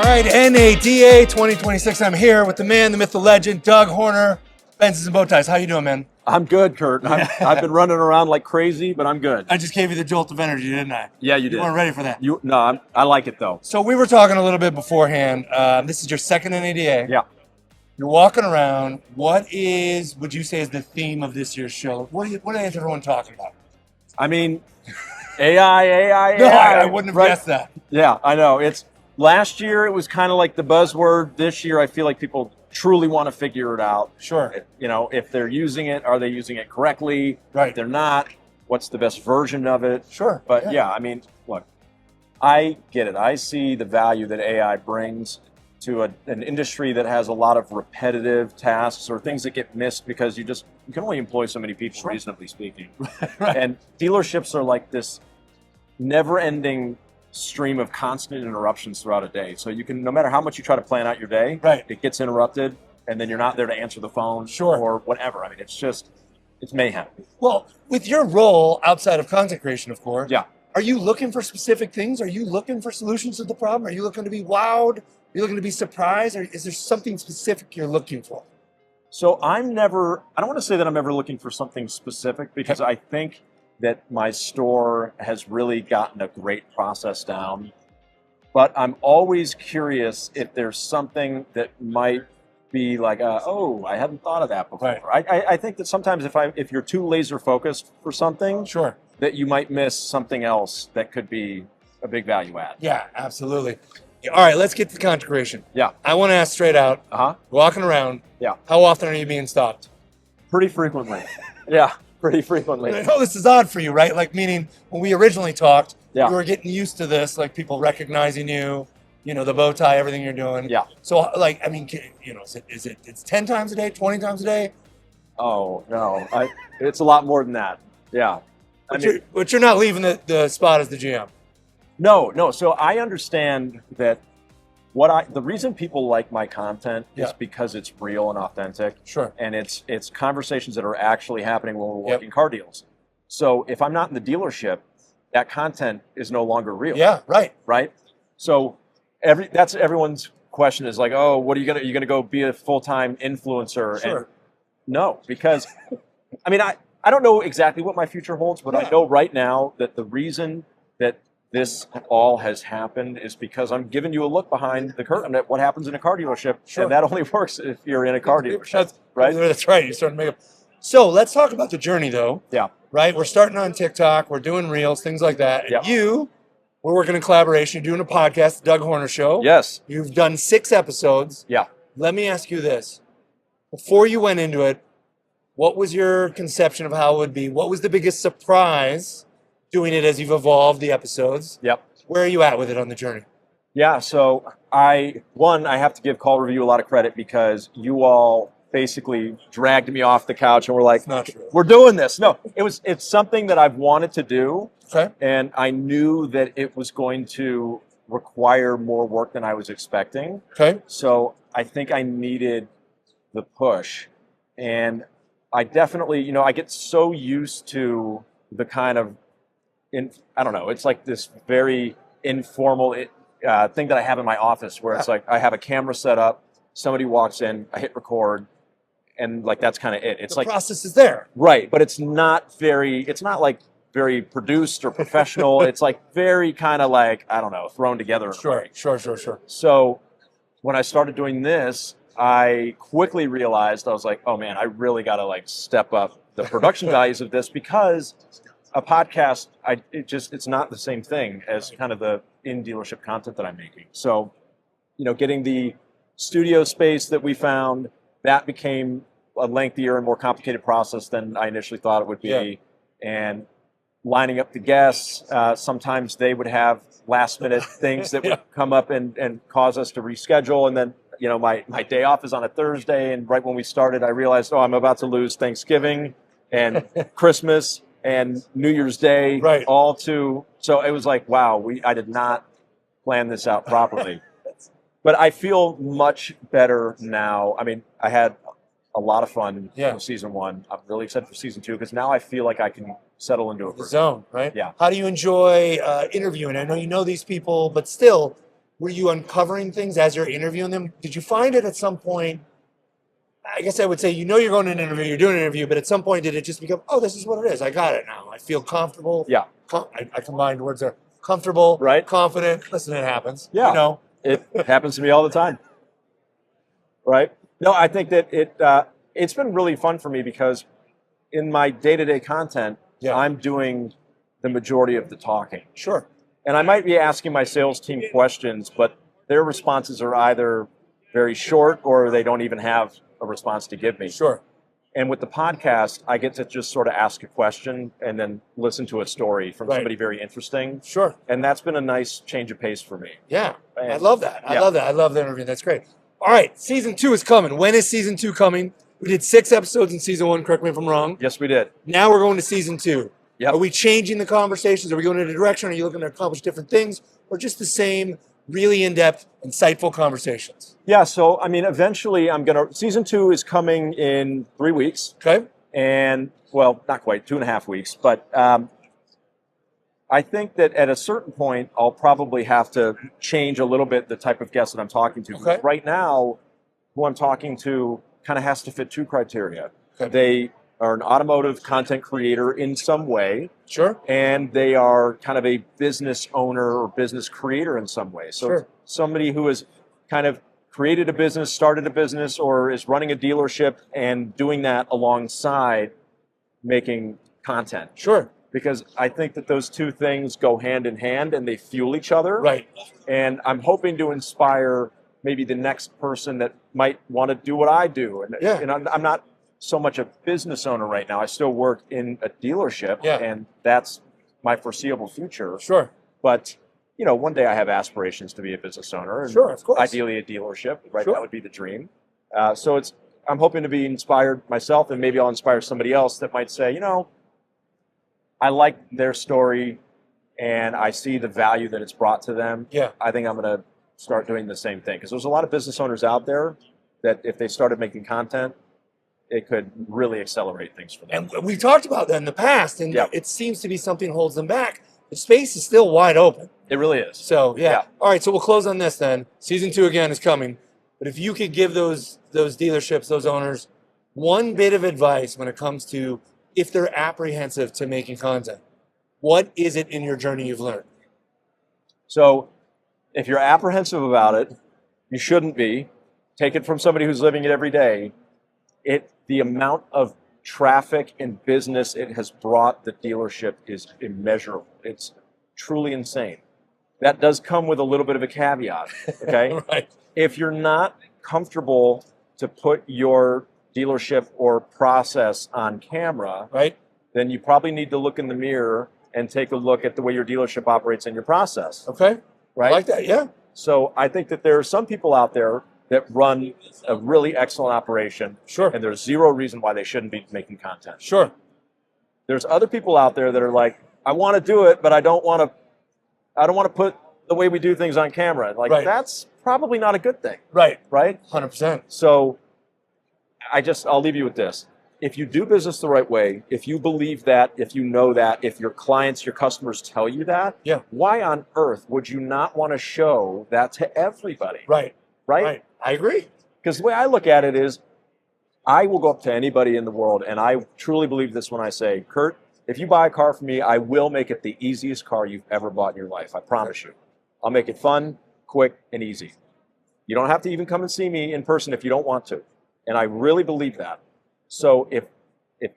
All right, NADA 2026. I'm here with the man, the myth, the legend, Doug Horner, Benzs Bowties. How you doing, man? I'm good, Kurt. I've been running around like crazy, but I'm good. I just gave you the jolt of energy, didn't I? Yeah, you did. You weren't ready for that. No, I like it though. So we were talking a little bit beforehand. This is your second NADA. Yeah. You're walking around. Would you say is the theme of this year's show? What is everyone talking about? I mean, AI. No, I wouldn't have guessed that. Yeah, I know. Last year it was kind of like the buzzword. This year I feel like people truly want to figure it out. Sure. If they're using it, are they using it correctly? Right. If they're not, what's the best version of it? Sure. But yeah, I mean, look, I get it. I see the value that AI brings to an industry that has a lot of repetitive tasks or things that get missed because you can only employ so many people, Sure. reasonably speaking. Right. And dealerships are like this never-ending stream of constant interruptions throughout a day. So you can, no matter how much you try to plan out your day, Right. it gets interrupted, and then you're not there to answer the phone, Sure. or whatever. I mean, it's mayhem. Well, with your role outside of content creation, of course. Yeah. Are you looking for specific things? Are you looking for solutions to the problem? Are you looking to be wowed? Are you looking to be surprised? Or is there something specific you're looking for? So I don't want to say that I'm ever looking for something specific because I think that my store has really gotten a great process down. But I'm always curious if there's something that might be like, I hadn't thought of that before. Right. I think that sometimes if you're too laser focused for something, Sure. that you might miss something else that could be a big value add. Yeah, absolutely. All right, let's get to content creation. Yeah. I want to ask straight out, walking around, Yeah. how often are you being stopped? Pretty frequently. Yeah, pretty frequently. I know this is odd for you, right? Like, meaning when we originally talked, Yeah. you were getting used to this, like people recognizing you, the bow tie, everything you're doing. Yeah. So, like, I mean, it's 10 times a day, 20 times a day? Oh, no. It's a lot more than that. Yeah. But you're not leaving the spot as the GM. No. So I understand that the reason people like my content is because it's real and authentic. Sure. And it's conversations that are actually happening when we're working car deals. So if I'm not in the dealership, that content is no longer real. Yeah, right. Right? So that's everyone's question is like, oh, what are you gonna go be a full-time influencer? Sure. And no, because I mean I don't know exactly what my future holds, but I know right now that the reason that this all has happened is because I'm giving you a look behind the curtain at what happens in a car dealership. Sure. And that only works if you're in a car dealership, right? That's right. You're starting to make up. So let's talk about the journey, though. Yeah. Right? We're starting on TikTok. We're doing Reels, things like that. And we're working in collaboration. You're doing a podcast, The Doug Horner Show. Yes. You've done 6 episodes. Yeah. Let me ask you this. Before you went into it, what was your conception of how it would be? What was the biggest surprise doing it as you've evolved the episodes? Yep. Where are you at with it on the journey? Yeah, so I have to give CallRevu a lot of credit because you all basically dragged me off the couch and were like, Not true. We're doing this. No, it's something that I've wanted to do. Okay. And I knew that it was going to require more work than I was expecting. Okay. So I think I needed the push. And I definitely, I get so used to the kind of, I don't know, it's like this very informal thing that I have in my office where it's like I have a camera set up, somebody walks in, I hit record, and like that's kind of it. It's the like process is there. Right, but it's not like very produced or professional. It's like very kind of like, I don't know, thrown together. Sure. So when I started doing this, I quickly realized, I was like, oh man, I really got to like step up the production values of this because a podcast, it's not the same thing as kind of the in-dealership content that I'm making. So, getting the studio space that we found, that became a lengthier and more complicated process than I initially thought it would be. Yeah. And lining up the guests, sometimes they would have last-minute things that would come up and cause us to reschedule. And then, my day off is on a Thursday, and right when we started, I realized, I'm about to lose Thanksgiving and Christmas and New Year's Day, so it was like, wow, I did not plan this out properly. But I feel much better now. I mean, I had a lot of fun in season 1. I'm really excited for season 2 because now I feel like I can settle into a zone, right? Yeah. How do you enjoy interviewing? I know you know these people, but still, were you uncovering things as you're interviewing them? Did you find it at some point? I guess I would say, you're going to an interview, you're doing an interview, but at some point did it just become, oh, this is what it is. I got it now. I feel comfortable. Yeah. I combined words there. Comfortable, right? Confident. Listen, it happens. Yeah. It happens to me all the time. Right? No, I think that it's been really fun for me because in my day-to-day content, I'm doing the majority of the talking. Sure. And I might be asking my sales team questions, but their responses are either very short or they don't even have a response to give me. Sure. And with the podcast, I get to just sort of ask a question and then listen to a story from somebody very interesting. Sure. And that's been a nice change of pace for me. Yeah. I love that. I love that. I love the interview. That's great. All right. Season 2 is coming. When is season 2 coming? We did 6 episodes in season 1. Correct me if I'm wrong. Yes, we did. Now we're going to season 2. Yep. Are we changing the conversations? Are we going in a direction? Are you looking to accomplish different things? Or just the same really in-depth, insightful conversations? Yeah, so I mean, eventually season 2 is coming in 3 weeks. Okay. And, well, not quite, 2.5 weeks. But I think that at a certain point, I'll probably have to change a little bit the type of guest that I'm talking to. Okay. Right now, who I'm talking to kind of has to fit 2 criteria. Okay. They are an automotive content creator in some way. Sure. And they are kind of a business owner or business creator in some way. So somebody who has kind of created a business, started a business, or is running a dealership and doing that alongside making content. Sure. Because I think that those 2 things go hand in hand and they fuel each other. Right. And I'm hoping to inspire maybe the next person that might want to do what I do. And I'm not so much a business owner right now. I still work in a dealership, and that's my foreseeable future. Sure. But, one day I have aspirations to be a business owner. And sure, of course. Ideally a dealership, right? Sure. That would be the dream. So I'm hoping to be inspired myself, and maybe I'll inspire somebody else that might say, I like their story and I see the value that it's brought to them. Yeah. I think I'm going to start doing the same thing. Because there's a lot of business owners out there that if they started making content, it could really accelerate things for them. And we talked about that in the past, and it seems to be something holds them back. The space is still wide open. It really is. So, All right, so we'll close on this then. Season 2 again is coming. But if you could give those dealerships, those owners, one bit of advice when it comes to if they're apprehensive to making content, what is it in your journey you've learned? So if you're apprehensive about it, you shouldn't be. Take it from somebody who's living it every day. The amount of traffic and business it has brought the dealership is immeasurable. It's truly insane. That does come with a little bit of a caveat, okay? Right. If you're not comfortable to put your dealership or process on camera, right, then you probably need to look in the mirror and take a look at the way your dealership operates and your process. Okay. Right? I like that, yeah. So I think that there are some people out there that run a really excellent operation. Sure. And there's zero reason why they shouldn't be making content. Sure. There's other people out there that are like, I want to do it, but I don't want to put the way we do things on camera. Like that's probably not a good thing. Right. Right? 100%. So I'll leave you with this. If you do business the right way, if you believe that, if you know that, if your clients, your customers tell you that, why on earth would you not want to show that to everybody? Right. Right? I agree. Because the way I look at it is, I will go up to anybody in the world, and I truly believe this when I say, Kurt, if you buy a car from me, I will make it the easiest car you've ever bought in your life. I promise you. I'll make it fun, quick, and easy. You don't have to even come and see me in person if you don't want to. And I really believe that. So if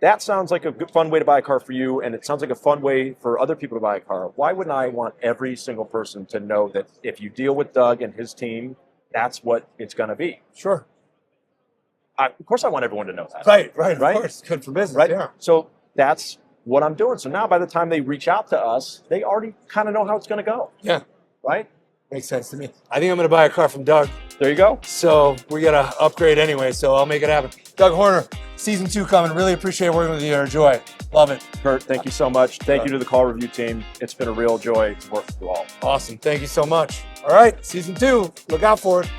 that sounds like a good, fun way to buy a car for you, and it sounds like a fun way for other people to buy a car, why wouldn't I want every single person to know that if you deal with Doug and his team, that's what it's going to be? Sure. Of course I want everyone to know that. Right. Of course. Good for business. Right? Yeah. So that's what I'm doing. So now by the time they reach out to us, they already kind of know how it's going to go. Yeah. Right? Makes sense to me. I think I'm going to buy a car from Doug. There you go. So we got to upgrade anyway, so I'll make it happen. Doug Horner, season 2 coming. Really appreciate working with you. Enjoy. Love it. Kurt, thank you so much. Thank you to the CallRevu team. It's been a real joy to work with you all. Awesome. Thank you so much. All right, season 2. Look out for it.